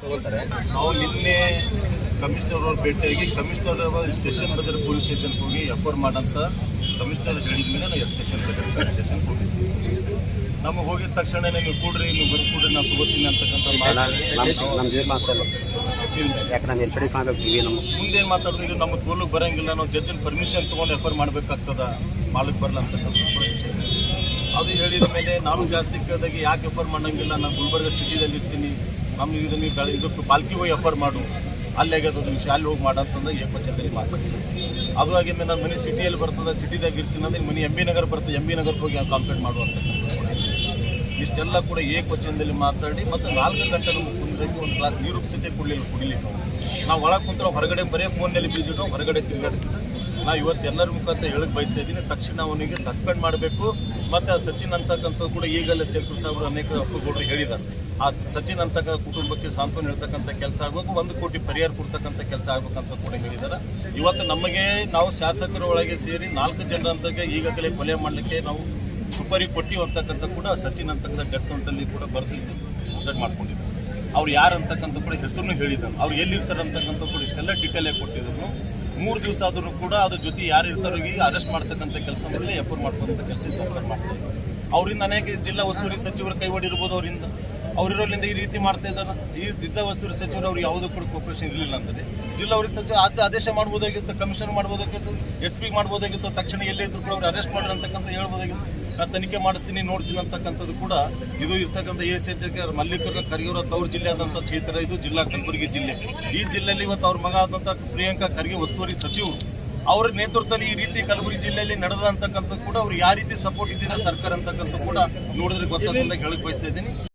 ನಾವು ನಿನ್ನೆ ಕಮಿಷನರ್ ಅವರು ಭೇಟಿಯಾಗಿ ಕಮಿಷನರ್ ಸ್ಟೇಷನ್ ಬಜಾರ್ ಪೊಲೀಸ್ ಸ್ಟೇಷನ್ಗೆ ಹೋಗಿ ಎಫ್ಐಆರ್ ಮಾಡಂತ ಕಮಿಷನರ್ ಹೇಳಿದ ಮೇಲೆ ನಾವು ಸ್ಟೇಷನ್ ಬಜಾರ್ ಸ್ಟೇಷನ್ಗೆ ಹೋಗಿದ್ವಿ. ನಮಗೆ ಹೋಗಿದ ತಕ್ಷಣ ನೀವು ಕೂಡ್ರಿ ನೀವು ಬರ್ಕೊಡ್ರಿ ನಾನು ತಗೋತೀನಿ ಅಂತಕ್ಕಂಥ ಮುಂದೇನು ಮಾತಾಡೋದು ಇದು ನಮಗೆ ತೋಲಕ್ಕೆ ಬರೋಂಗಿಲ್ಲ, ನಾವು ಜಡ್ಜಿನ ಪರ್ಮಿಷನ್ ತೊಗೊಂಡು ಎಫ್ಐಆರ್ ಮಾಡಬೇಕಾಗ್ತದ, ಮಾಡಕ್ಕೆ ಬರಲ್ಲ ಅಂತಕ್ಕಂಥ ವಿಷಯ. ಅದು ಹೇಳಿದ ಮೇಲೆ ನಾನು ಜಾಸ್ತಿ ಕೇಳಿದಾಗ ಯಾಕೆ ಎಫ್ಐಆರ್ ಮಾಡೋಂಗಿಲ್ಲ, ನಾನು ಗುಲ್ಬರ್ಗ ಸಿಟಿದಲ್ಲಿ ಇರ್ತೀನಿ, ನಮ್ಗೆ ಇದಕ್ಕೆ ಪಾಲ್ಕಿ ಹೋಗಿ ಎಫ್ಐಆರ್ ಮಾಡು, ಅಲ್ಲಿ ಆಗ್ಯದ ವಿಷಯ ಅಲ್ಲಿ ಹೋಗಿ ಮಾಡಂತಂದ್ರೆ ಏಕವಚನದಲ್ಲಿ ಮಾತಾಡಿದ್ರು. ಅದು ಆಗಿಂದ ನನ್ನ ಮನೆ ಸಿಟಿಯಲ್ಲಿ ಬರ್ತದೆ, ಸಿಟಿದಾಗ ಇರ್ತೀನಿ ಅಂದರೆ ಮನೆ ಎಂ ಬಿ ನಗರ ಬರ್ತದೆ, ಎಂ ಬಿ ನಗರಕ್ಕೆ ಹೋಗಿ ಕಂಪ್ಲೇಂಟ್ ಮಾಡುವಂಥದ್ದು. ಇಷ್ಟೆಲ್ಲ ಕೂಡ ಏಕವಚನದಲ್ಲಿ ಮಾತಾಡಿ ಮತ್ತು 4 ಗಂಟೆ ಮುಂದಕ್ಕೆ ಒಂದು ಗ್ಲಾಸ್ ನೀರು ಸಹಿತ ಕುಡಿಲಿಕ್ಕೆ ನಾವು ಒಳಗೆ ಕುಂತ್ರೆ ಹೊರಗಡೆ ಬರೀ ಫೋನ್ನಲ್ಲಿ ಬೀಜ್ ಇಟ್ಟು ಹೊರಗಡೆ ತಿರುಗಾಡ್ತಿದ್ದೆ. ನಾವು ಇವತ್ತು ಎಲ್ಲರ ಮುಖಾಂತರ ಹೇಳಕ್ಕೆ ಬಯಸ್ತಾ ಇದ್ದೀನಿ, ತಕ್ಷಣ ಅವನಿಗೆ ಸಸ್ಪೆಂಡ್ ಮಾಡಬೇಕು. ಮತ್ತು ಸಚಿನ್ ಅಂತಕ್ಕಂಥದ್ದು ಕೂಡ ಈಗಲೇ ತೆಲುಗು ಸಾಹೇಬರು ಅನೇಕ ಒಪ್ಪುಗಳು ಹೇಳಿದ್ದಾರೆ. ಆ ಸಚಿನ್ ಅಂತಕ್ಕ ಕುಟುಂಬಕ್ಕೆ ಸಾಂತ್ವನ ಹೇಳ್ತಕ್ಕಂಥ ಕೆಲಸ ಆಗಬೇಕು, 1 ಕೋಟಿ ಪರಿಹಾರ ಕೊಡ್ತಕ್ಕಂಥ ಕೆಲಸ ಆಗ್ಬೇಕಂತ ಕೂಡ ಹೇಳಿದ್ದಾರೆ. ಇವತ್ತು ನಮಗೆ ನಾವು ಶಾಸಕರ ಒಳಗೆ ಸೇರಿ 4 ಜನರಂತಾಗೆ ಈಗಾಗಲೇ ಕೊಲೆ ಮಾಡಲಿಕ್ಕೆ ನಾವು ಸುಪಾರಿ ಕೊಟ್ಟಿವಿ ಅಂತಕ್ಕಂಥ ಕೂಡ ಸಚಿನ್ ಅಂತಕ್ಕಂಥ ಡೆತ್ ನೋಟಲ್ಲಿ ಕೂಡ ಬರೆದು ಸೂಸೈಡ್ ಮಾಡ್ಕೊಂಡಿದ್ದಾರೆ. ಅವ್ರು ಯಾರು ಅಂತಕ್ಕಂಥ ಕೂಡ ಹೆಸರನ್ನು ಹೇಳಿದ್ದಾರೆ, ಅವ್ರು ಎಲ್ಲಿರ್ತಾರೆ ಅಂತಕ್ಕಂಥ ಕೂಡ ಇಷ್ಟೆಲ್ಲ ಡೀಟೇಲಾಗಿ ಕೊಟ್ಟಿದ್ರು. 3 ದಿವಸ ಆದರೂ ಕೂಡ ಅದ್ರ ಜೊತೆ ಯಾರು ಇರ್ತಾರೋ ಈಗ ಅರೆಸ್ಟ್ ಮಾಡ್ತಕ್ಕಂಥ ಕೆಲಸ ಮೇಲೆ ಎಫ್ಐಆರ್ ಮಾಡ್ತಕ್ಕಂಥ ಕೆಲಸ ಸರ್ಕಾರ ಮಾಡ್ತಾರೆ. ಅವರಿಂದ ಅನೇಕ ಜಿಲ್ಲಾ ಉಸ್ತುವಾರಿ ಸಚಿವರ ಕೈವಾಡಿರ್ಬೋದು, ಅವರಿರೋದ್ರಿಂದ ಈ ರೀತಿ ಮಾಡ್ತಾ ಇದ್ದಾರೆ. ಈ ಜಿಲ್ಲಾ ಉಸ್ತುವಾರಿ ಸಚಿವರು ಅವ್ರು ಯಾವುದೂ ಕೂಡ ಕೋಪರೇಷನ್ ಇರಲಿಲ್ಲ ಅಂದರೆ ಜಿಲ್ಲಾ ಉಸ್ತುವಾರಿ ಸಚಿವ ಆದೇಶ ಮಾಡ್ಬೋದಾಗಿತ್ತು, ಕಮಿಷನರ್ ಮಾಡ್ಬೋದಾಗಿತ್ತು, SP ಮಾಡ್ಬೋದಾಗಿತ್ತು, ತಕ್ಷಣ ಎಲ್ಲಿದ್ರು ಕೂಡ ಅವ್ರು ಅರೆಸ್ಟ್ ಮಾಡ್ರಿ ಅಂತಕ್ಕಂಥ ಹೇಳ್ಬೋದಾಗಿತ್ತು. ನಾನು ತನಿಖೆ ಮಾಡಿಸ್ತೀನಿ ನೋಡ್ತೀನಿ ಅಂತಕ್ಕಂಥದ್ದು ಕೂಡ ಇದು ಇರ್ತಕ್ಕಂಥ ಮಲ್ಲಿಕಾರ್ಜುನ ಖರ್ಗೆ ಅವರ ತವರು ಜಿಲ್ಲೆ ಆದಂಥ ಕ್ಷೇತ್ರ, ಇದು ಜಿಲ್ಲಾ ಕಲಬುರಗಿ ಜಿಲ್ಲೆ. ಈ ಜಿಲ್ಲೆಯಲ್ಲಿ ಇವತ್ತು ಅವ್ರ ಮಗ ಆದಂಥ ಪ್ರಿಯಾಂಕಾ ಖರ್ಗೆ ಉಸ್ತುವಾರಿ ಸಚಿವರು ಅವರ ನೇತೃತ್ವದಲ್ಲಿ ಈ ರೀತಿ ಕಲಬುರಗಿ ಜಿಲ್ಲೆಯಲ್ಲಿ ನಡೆದ ಅಂತಕ್ಕಂಥ ಕೂಡ ಅವ್ರು ಯಾವ ರೀತಿ ಸಪೋರ್ಟ್ ಇದ್ದಿದೆ ಸರ್ಕಾರ ಅಂತಕ್ಕಂಥ ಕೂಡ ನೋಡಿದ್ರೆ ಗೊತ್ತಾಗೋದನ್ನ ಹೇಳಕ್ಕೆ ಬಯಸ್ತಾ ಇದ್ದೀನಿ.